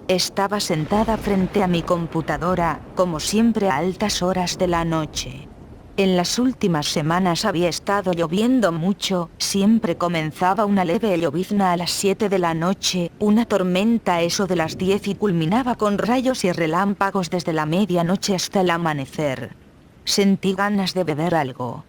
Estaba sentada frente a mi computadora, como siempre a altas horas de la noche. En las últimas semanas había estado lloviendo mucho, siempre comenzaba una leve llovizna a las 7 de la noche, una tormenta a eso de las 10 y culminaba con rayos y relámpagos desde la medianoche hasta el amanecer. Sentí ganas de beber algo.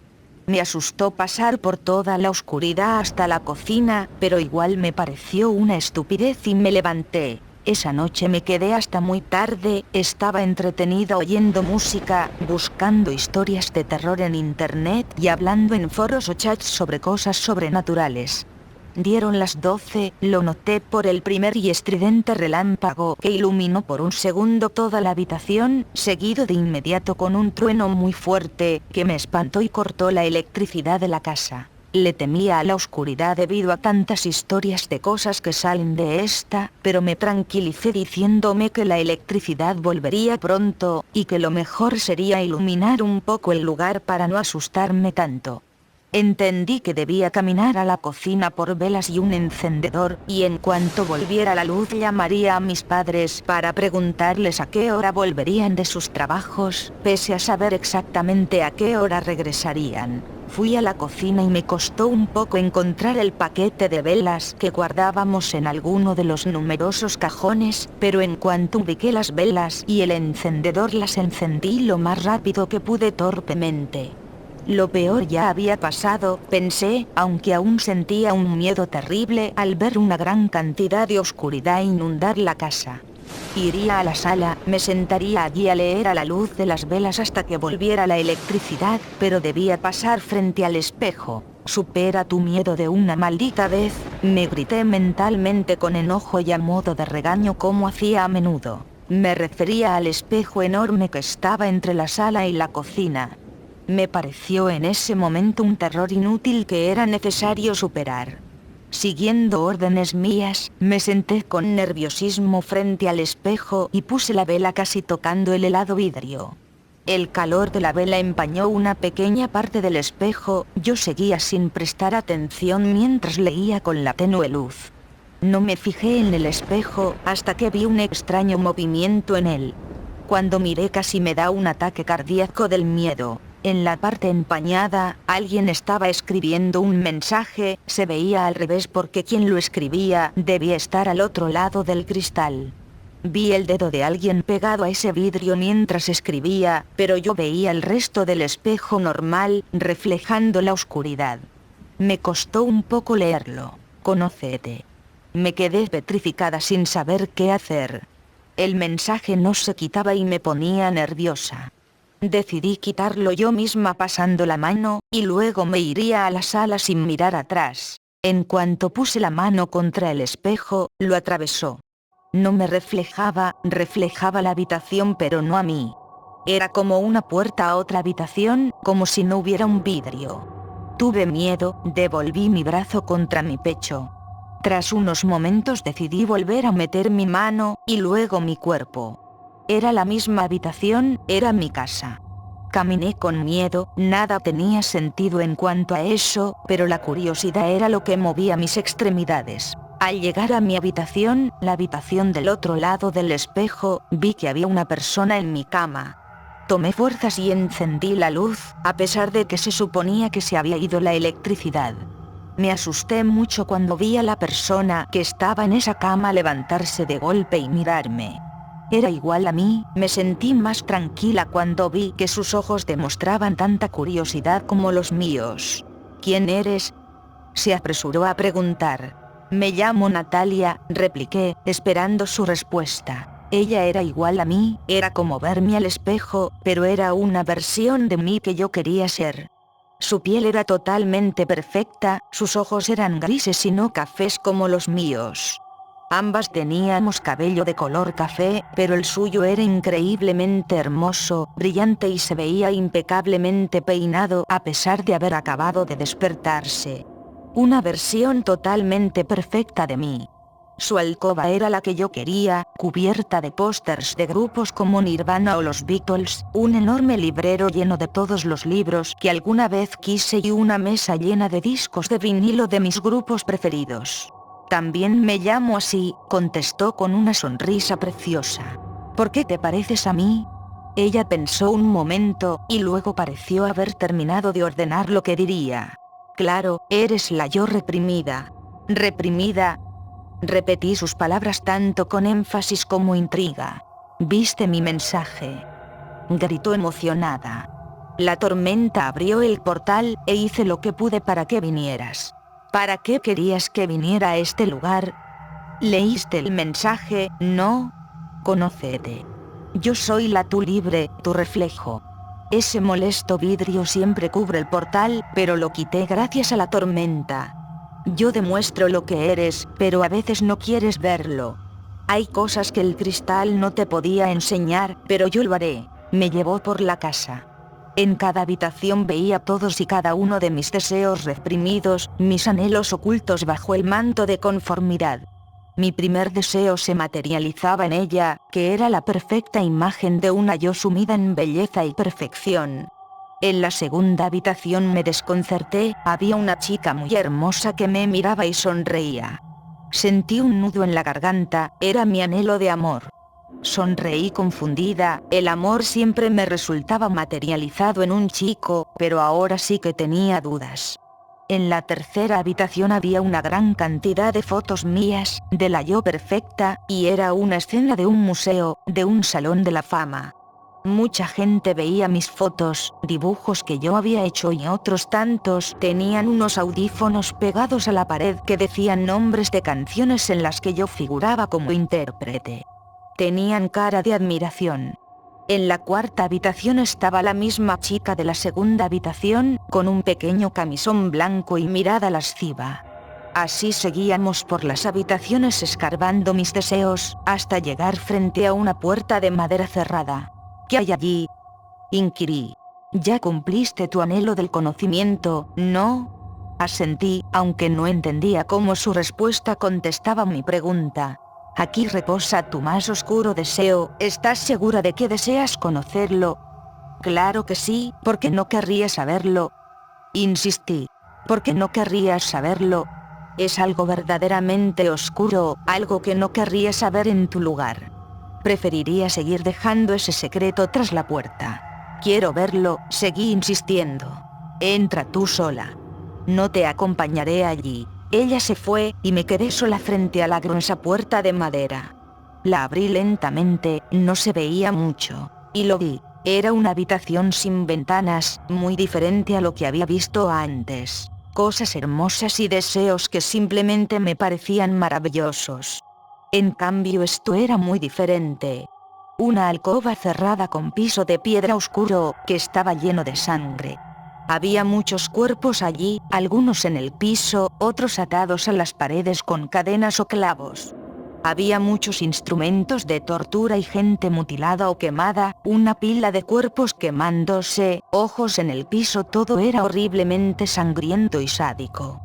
Me asustó pasar por toda la oscuridad hasta la cocina, pero igual me pareció una estupidez y me levanté. Esa noche me quedé hasta muy tarde, estaba entretenida oyendo música, buscando historias de terror en internet y hablando en foros o chats sobre cosas sobrenaturales. Dieron las 12, lo noté por el primer y estridente relámpago que iluminó por un segundo toda la habitación, seguido de inmediato con un trueno muy fuerte que me espantó y cortó la electricidad de la casa. Le temía a la oscuridad debido a tantas historias de cosas que salen de esta, pero me tranquilicé diciéndome que la electricidad volvería pronto, y que lo mejor sería iluminar un poco el lugar para no asustarme tanto. Entendí que debía caminar a la cocina por velas y un encendedor, y en cuanto volviera la luz llamaría a mis padres para preguntarles a qué hora volverían de sus trabajos, pese a saber exactamente a qué hora regresarían. Fui a la cocina y me costó un poco encontrar el paquete de velas que guardábamos en alguno de los numerosos cajones, pero en cuanto ubiqué las velas y el encendedor las encendí lo más rápido que pude torpemente. Lo peor ya había pasado, pensé, aunque aún sentía un miedo terrible al ver una gran cantidad de oscuridad inundar la casa. Iría a la sala, me sentaría allí a leer a la luz de las velas hasta que volviera la electricidad, pero debía pasar frente al espejo. «Supera tu miedo de una maldita vez», me grité mentalmente con enojo y a modo de regaño como hacía a menudo. Me refería al espejo enorme que estaba entre la sala y la cocina. Me pareció en ese momento un terror inútil que era necesario superar. Siguiendo órdenes mías, me senté con nerviosismo frente al espejo y puse la vela casi tocando el helado vidrio. El calor de la vela empañó una pequeña parte del espejo, yo seguía sin prestar atención mientras leía con la tenue luz. No me fijé en el espejo hasta que vi un extraño movimiento en él. Cuando miré casi me da un ataque cardíaco del miedo. En la parte empañada, alguien estaba escribiendo un mensaje, se veía al revés porque quien lo escribía debía estar al otro lado del cristal. Vi el dedo de alguien pegado a ese vidrio mientras escribía, pero yo veía el resto del espejo normal, reflejando la oscuridad. Me costó un poco leerlo. Conócete. Me quedé petrificada sin saber qué hacer. El mensaje no se quitaba y me ponía nerviosa. Decidí quitarlo yo misma pasando la mano, y luego me iría a la sala sin mirar atrás. En cuanto puse la mano contra el espejo, lo atravesó. No me reflejaba la habitación pero no a mí. Era como una puerta a otra habitación, como si no hubiera un vidrio. Tuve miedo, devolví mi brazo contra mi pecho. Tras unos momentos decidí volver a meter mi mano, y luego mi cuerpo. Era la misma habitación, era mi casa. Caminé con miedo, nada tenía sentido en cuanto a eso, pero la curiosidad era lo que movía mis extremidades. Al llegar a mi habitación, la habitación del otro lado del espejo, vi que había una persona en mi cama. Tomé fuerzas y encendí la luz, a pesar de que se suponía que se había ido la electricidad. Me asusté mucho cuando vi a la persona que estaba en esa cama levantarse de golpe y mirarme. Era igual a mí, me sentí más tranquila cuando vi que sus ojos demostraban tanta curiosidad como los míos. «¿Quién eres?», se apresuró a preguntar. «Me llamo Natalia», repliqué, esperando su respuesta. Ella era igual a mí, era como verme al espejo, pero era una versión de mí que yo quería ser. Su piel era totalmente perfecta, sus ojos eran grises y no cafés como los míos. Ambas teníamos cabello de color café, pero el suyo era increíblemente hermoso, brillante y se veía impecablemente peinado a pesar de haber acabado de despertarse. Una versión totalmente perfecta de mí. Su alcoba era la que yo quería, cubierta de pósters de grupos como Nirvana o los Beatles, un enorme librero lleno de todos los libros que alguna vez quise y una mesa llena de discos de vinilo de mis grupos preferidos. También me llamo así, contestó con una sonrisa preciosa. ¿Por qué te pareces a mí? Ella pensó un momento, y luego pareció haber terminado de ordenar lo que diría. Claro, eres la yo reprimida. ¿Reprimida? Repetí sus palabras tanto con énfasis como intriga. ¿Viste mi mensaje?, gritó emocionada. La tormenta abrió el portal, e hice lo que pude para que vinieras. ¿Para qué querías que viniera a este lugar? ¿Leíste el mensaje? No. Conócete. Yo soy la tú libre, tu reflejo. Ese molesto vidrio siempre cubre el portal, pero lo quité gracias a la tormenta. Yo demuestro lo que eres, pero a veces no quieres verlo. Hay cosas que el cristal no te podía enseñar, pero yo lo haré. Me llevó por la casa. En cada habitación veía todos y cada uno de mis deseos reprimidos, mis anhelos ocultos bajo el manto de conformidad. Mi primer deseo se materializaba en ella, que era la perfecta imagen de una yo sumida en belleza y perfección. En la segunda habitación me desconcerté, había una chica muy hermosa que me miraba y sonreía. Sentí un nudo en la garganta, era mi anhelo de amor. Sonreí confundida, el amor siempre me resultaba materializado en un chico, pero ahora sí que tenía dudas. En la tercera habitación había una gran cantidad de fotos mías, de la yo perfecta, y era una escena de un museo, de un salón de la fama. Mucha gente veía mis fotos, dibujos que yo había hecho y otros tantos tenían unos audífonos pegados a la pared que decían nombres de canciones en las que yo figuraba como intérprete. Tenían cara de admiración. En la cuarta habitación estaba la misma chica de la segunda habitación, con un pequeño camisón blanco y mirada lasciva. Así seguíamos por las habitaciones escarbando mis deseos, hasta llegar frente a una puerta de madera cerrada. ¿Qué hay allí?, inquirí. Ya cumpliste tu anhelo del conocimiento, ¿no? Asentí, aunque no entendía cómo su respuesta contestaba mi pregunta. Aquí reposa tu más oscuro deseo, ¿estás segura de que deseas conocerlo? Claro que sí, ¿por qué no querrías saberlo? Insistí. ¿Por qué no querrías saberlo? Es algo verdaderamente oscuro, algo que no querrías saber en tu lugar. Preferiría seguir dejando ese secreto tras la puerta. Quiero verlo, seguí insistiendo. Entra tú sola. No te acompañaré allí. Ella se fue, y me quedé sola frente a la gruesa puerta de madera. La abrí lentamente, no se veía mucho, y lo vi. Era una habitación sin ventanas, muy diferente a lo que había visto antes. Cosas hermosas y deseos que simplemente me parecían maravillosos. En cambio esto era muy diferente. Una alcoba cerrada con piso de piedra oscuro, que estaba lleno de sangre. Había muchos cuerpos allí, algunos en el piso, otros atados a las paredes con cadenas o clavos. Había muchos instrumentos de tortura y gente mutilada o quemada, una pila de cuerpos quemándose, ojos en el piso, todo era horriblemente sangriento y sádico.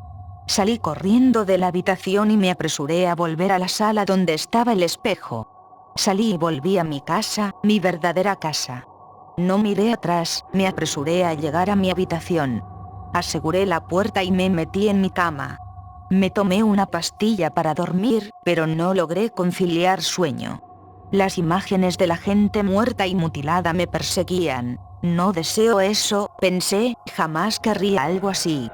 Salí corriendo de la habitación y me apresuré a volver a la sala donde estaba el espejo. Salí y volví a mi casa, mi verdadera casa. No miré atrás, me apresuré a llegar a mi habitación. Aseguré la puerta y me metí en mi cama. Me tomé una pastilla para dormir, pero no logré conciliar sueño. Las imágenes de la gente muerta y mutilada me perseguían. No deseo eso, pensé, jamás querría algo así.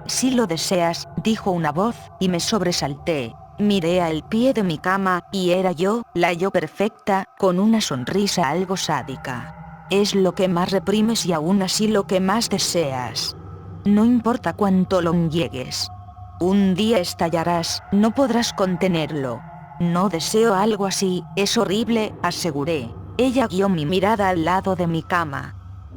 Si lo deseas, dijo una voz, y me sobresalté. Miré al pie de mi cama, y era yo, la yo perfecta, con una sonrisa algo sádica. Es lo que más reprimes y aún así lo que más deseas. No importa cuánto lo niegues. Un día estallarás, no podrás contenerlo. No deseo algo así, es horrible, aseguré. Ella guió mi mirada al lado de mi cama.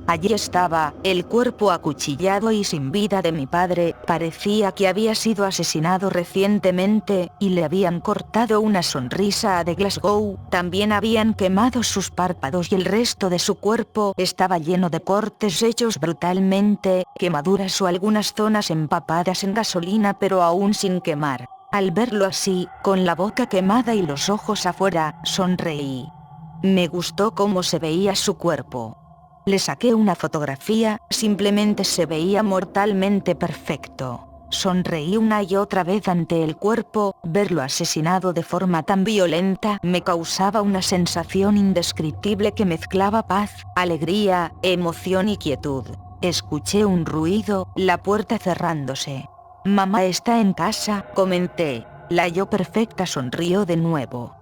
Allí estaba, el cuerpo acuchillado y sin vida de mi padre, parecía que había sido asesinado recientemente, y le habían cortado una sonrisa a de Glasgow, también habían quemado sus párpados y el resto de su cuerpo estaba lleno de cortes hechos brutalmente, quemaduras o algunas zonas empapadas en gasolina pero aún sin quemar. Al verlo así, con la boca quemada y los ojos afuera, sonreí. Me gustó cómo se veía su cuerpo. Le saqué una fotografía, simplemente se veía mortalmente perfecto. Sonreí una y otra vez ante el cuerpo. Verlo asesinado de forma tan violenta me causaba una sensación indescriptible que mezclaba paz, alegría, emoción y quietud. Escuché un ruido, la puerta cerrándose. «Mamá está en casa», comenté. La yo perfecta sonrió de nuevo.